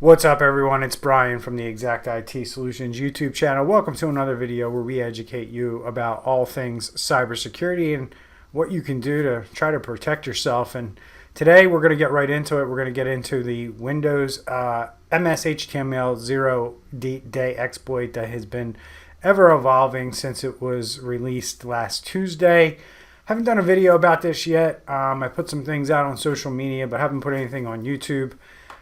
What's up, everyone? It's Bryan from the Exact IT Solutions YouTube channel. Welcome to another video where we educate you about all things cybersecurity and what you can do to try to protect yourself. And today we're going to get right into it. We're going to get into the Windows mshtml 0-day exploit that has been ever evolving since it was released last Tuesday. Haven't done a video about this yet. I put some things out on social media, but haven't put anything on YouTube.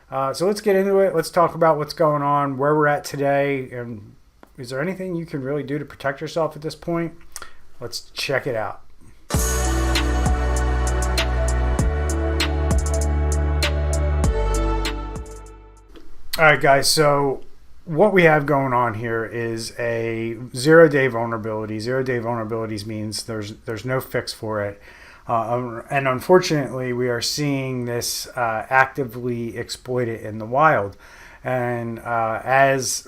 So let's get into it. Let's talk about what's going on, where we're at today, and is there anything you can really do to protect yourself at this point? Let's check it out. All right, guys, so what we have going on here is a 0-day vulnerability. 0-day vulnerabilities means there's no fix for it. And unfortunately, we are seeing this actively exploited in the wild. And as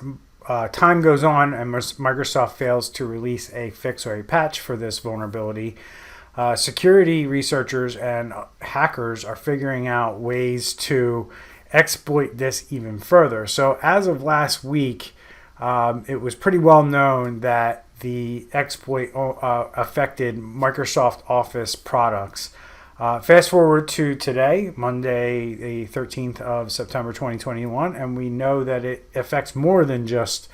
time goes on and Microsoft fails to release a fix or a patch for this vulnerability, security researchers and hackers are figuring out ways to exploit this even further. So as of last week, it was pretty well known that the exploit affected Microsoft Office products. Fast forward to today, Monday, the 13th of September 2021, and we know that it affects more than just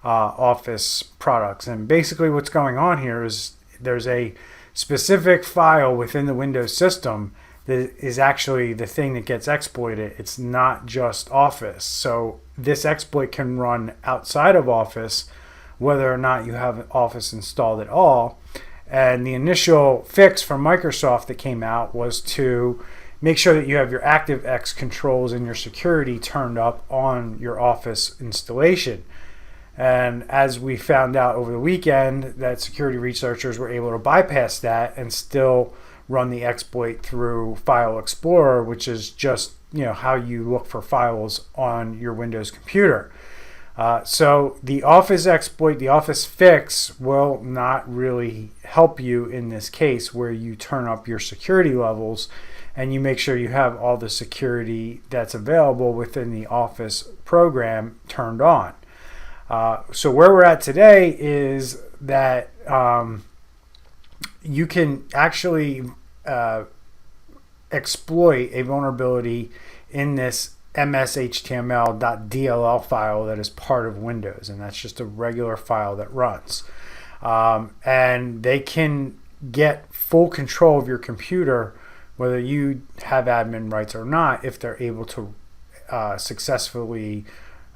Office products. And basically what's going on here is there's a specific file within the Windows system that is actually the thing that gets exploited. It's not just Office. So this exploit can run outside of Office, whether or not you have Office installed at all. And the initial fix from Microsoft that came out was to make sure that you have your ActiveX controls and your security turned up on your Office installation. And as we found out over the weekend, that security researchers were able to bypass that and still run the exploit through File Explorer, which is just how you look for files on your Windows computer. So the Office exploit, the Office fix, will not really help you in this case, where you turn up your security levels and you make sure you have all the security that's available within the Office program turned on. So where we're at today is that you can actually exploit a vulnerability in this mshtml.dll file that is part of Windows, and that's just a regular file that runs. And they can get full control of your computer, whether you have admin rights or not, if they're able to successfully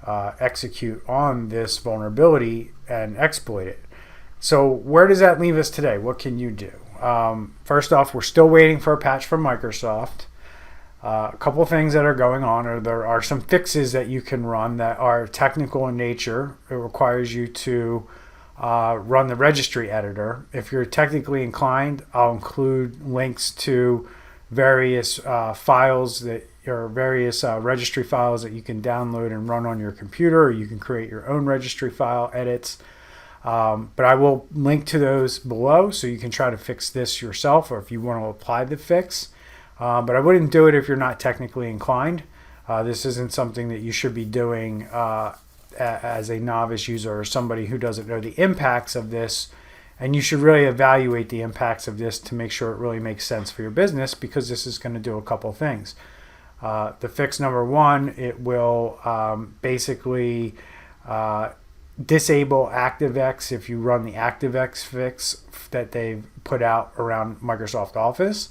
execute on this vulnerability and exploit it. So where does that leave us today? What can you do? First off, we're still waiting for a patch from Microsoft. A couple of things that are going on, or there are some fixes that you can run that are technical in nature. It requires you to run the registry editor. If you're technically inclined, I'll include links to various files various registry files that you can download and run on your computer, or you can create your own registry file edits. But I will link to those below so you can try to fix this yourself, or if you want to apply the fix. But I wouldn't do it if you're not technically inclined. This isn't something that you should be doing as a novice user or somebody who doesn't know the impacts of this. And you should really evaluate the impacts of this to make sure it really makes sense for your business, because this is going to do a couple things. The fix number one, it will basically disable ActiveX if you run the ActiveX fix that they've put out around Microsoft Office.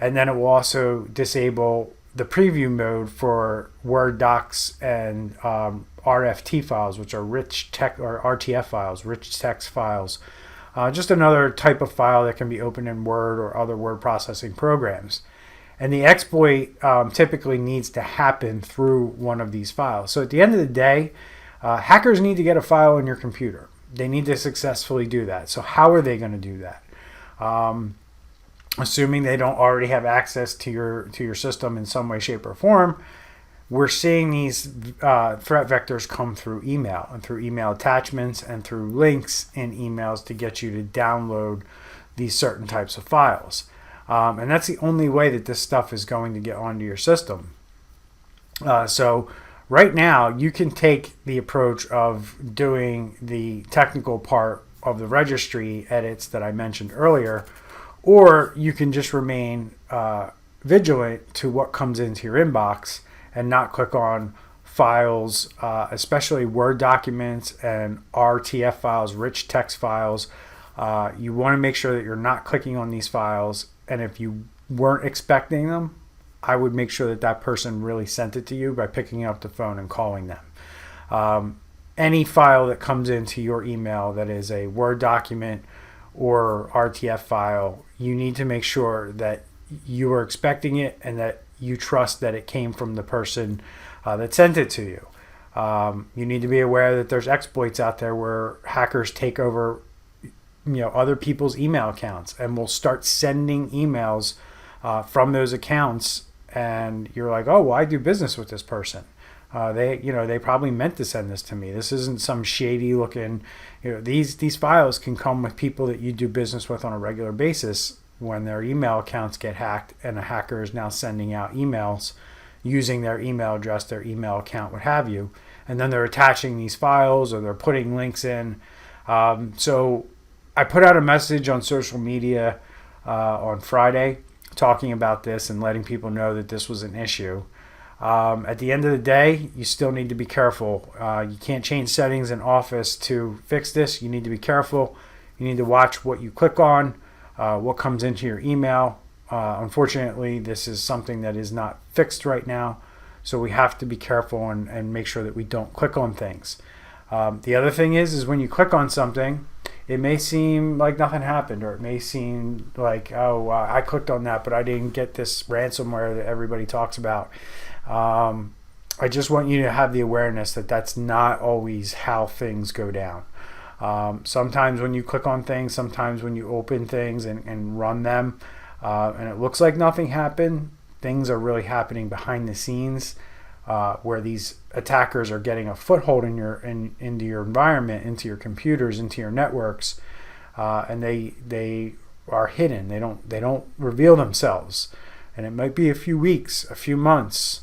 And then it will also disable the preview mode for Word docs and RFT files, which are rich text, or RTF files, rich text files. Just another type of file that can be opened in Word or other word processing programs. And the exploit typically needs to happen through one of these files. So at the end of the day, hackers need to get a file on your computer. They need to successfully do that. So how are they going to do that? Assuming they don't already have access to your system in some way, shape, or form, we're seeing these threat vectors come through email and through email attachments and through links in emails to get you to download these certain types of files. And that's the only way that this stuff is going to get onto your system. So Right now, you can take the approach of doing the technical part of the registry edits that I mentioned earlier, or you can just remain vigilant to what comes into your inbox and not click on files, especially Word documents and RTF files, rich text files. You want to make sure that you're not clicking on these files, and if you weren't expecting them, I would make sure that that person really sent it to you by picking up the phone and calling them. Any file that comes into your email that is a Word document or RTF file, you need to make sure that you are expecting it and that you trust that it came from the person that sent it to you. You need to be aware that there's exploits out there where hackers take over other people's email accounts and will start sending emails from those accounts, and you're like, oh, well, I do business with this person. They probably meant to send this to me. This isn't some shady looking, these files can come with people that you do business with on a regular basis when their email accounts get hacked and a hacker is now sending out emails using their email address, their email account, what have you. And then they're attaching these files or they're putting links in. So I put out a message on social media on Friday talking about this and letting people know that this was an issue. At the end of the day, you still need to be careful. You can't change settings in Office to fix this. You need to be careful. You need to watch what you click on, what comes into your email. Unfortunately, this is something that is not fixed right now, so we have to be careful and make sure that we don't click on things. The other thing is when you click on something, it may seem like nothing happened, or it may seem like, oh, I clicked on that, but I didn't get this ransomware that everybody talks about. I just want you to have the awareness that that's not always how things go down. Sometimes when you click on things, sometimes when you open things and run them, and it looks like nothing happened, things are really happening behind the scenes, where these attackers are getting a foothold into your environment, into your computers, into your networks, and they are hidden. They don't reveal themselves, and it might be a few weeks, a few months,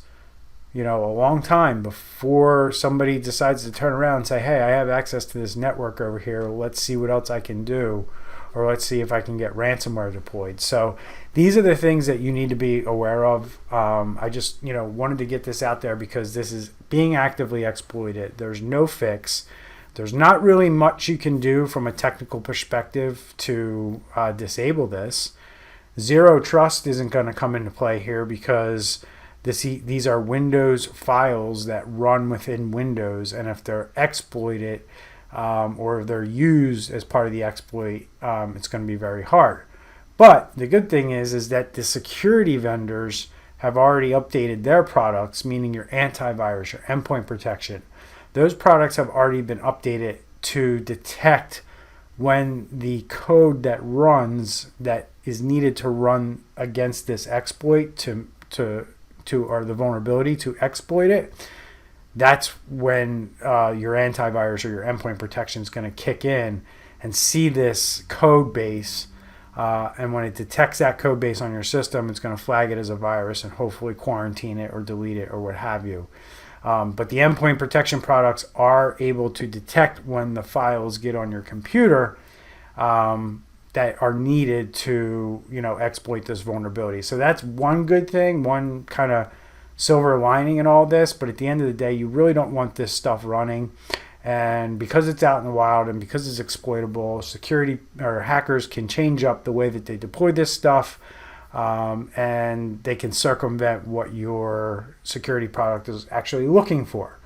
a long time before somebody decides to turn around and say, hey, I have access to this network over here. Let's see what else I can do, or let's see if I can get ransomware deployed. So these are the things that you need to be aware of. I just wanted to get this out there because this is being actively exploited. There's no fix. There's not really much you can do from a technical perspective to disable this. Zero trust isn't going to come into play here because these are Windows files that run within Windows, and if they're exploited or if they're used as part of the exploit, it's going to be very hard. But the good thing is that the security vendors have already updated their products, meaning your antivirus, your endpoint protection. Those products have already been updated to detect when the code that runs that is needed to run against this exploit or the vulnerability to exploit it. That's when your antivirus or your endpoint protection is going to kick in and see this code base. And when it detects that code base on your system, it's going to flag it as a virus and hopefully quarantine it or delete it or what have you. But the endpoint protection products are able to detect when the files get on your computer that are needed to, exploit this vulnerability. So that's one good thing, one kind of silver lining in all this. But at the end of the day, you really don't want this stuff running. And because it's out in the wild and because it's exploitable, security or hackers can change up the way that they deploy this stuff, and they can circumvent what your security product is actually looking for.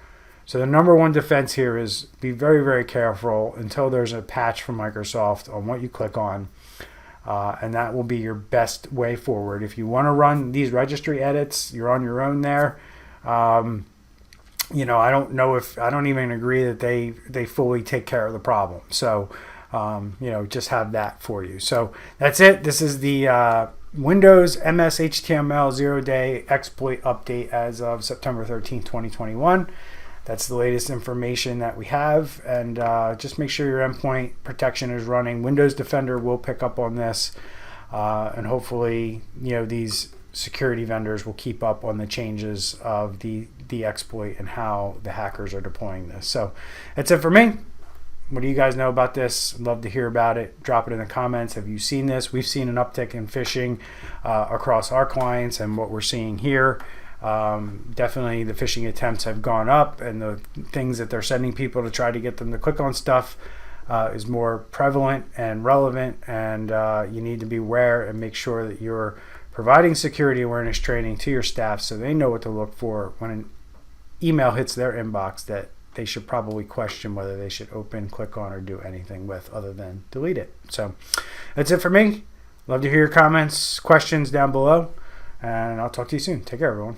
So the number one defense here is be very, very careful until there's a patch from Microsoft on what you click on, and that will be your best way forward. If you want to run these registry edits, you're on your own there. I don't even agree that they fully take care of the problem. So, just have that for you. So that's it. This is the Windows mshtml 0-day exploit update as of September 13th, 2021. That's the latest information that we have. And just make sure your endpoint protection is running. Windows Defender will pick up on this. And hopefully, these security vendors will keep up on the changes of the exploit and how the hackers are deploying this. So that's it for me. What do you guys know about this? I'd love to hear about it. Drop it in the comments. Have you seen this? We've seen an uptick in phishing across our clients, and what we're seeing here. Definitely the phishing attempts have gone up, and the things that they're sending people to try to get them to click on stuff is more prevalent and relevant, and you need to be aware and make sure that you're providing security awareness training to your staff so they know what to look for when an email hits their inbox that they should probably question whether they should open, click on, or do anything with other than delete it. So that's it for me. Love to hear your comments, questions down below, and I'll talk to you soon. Take care, everyone.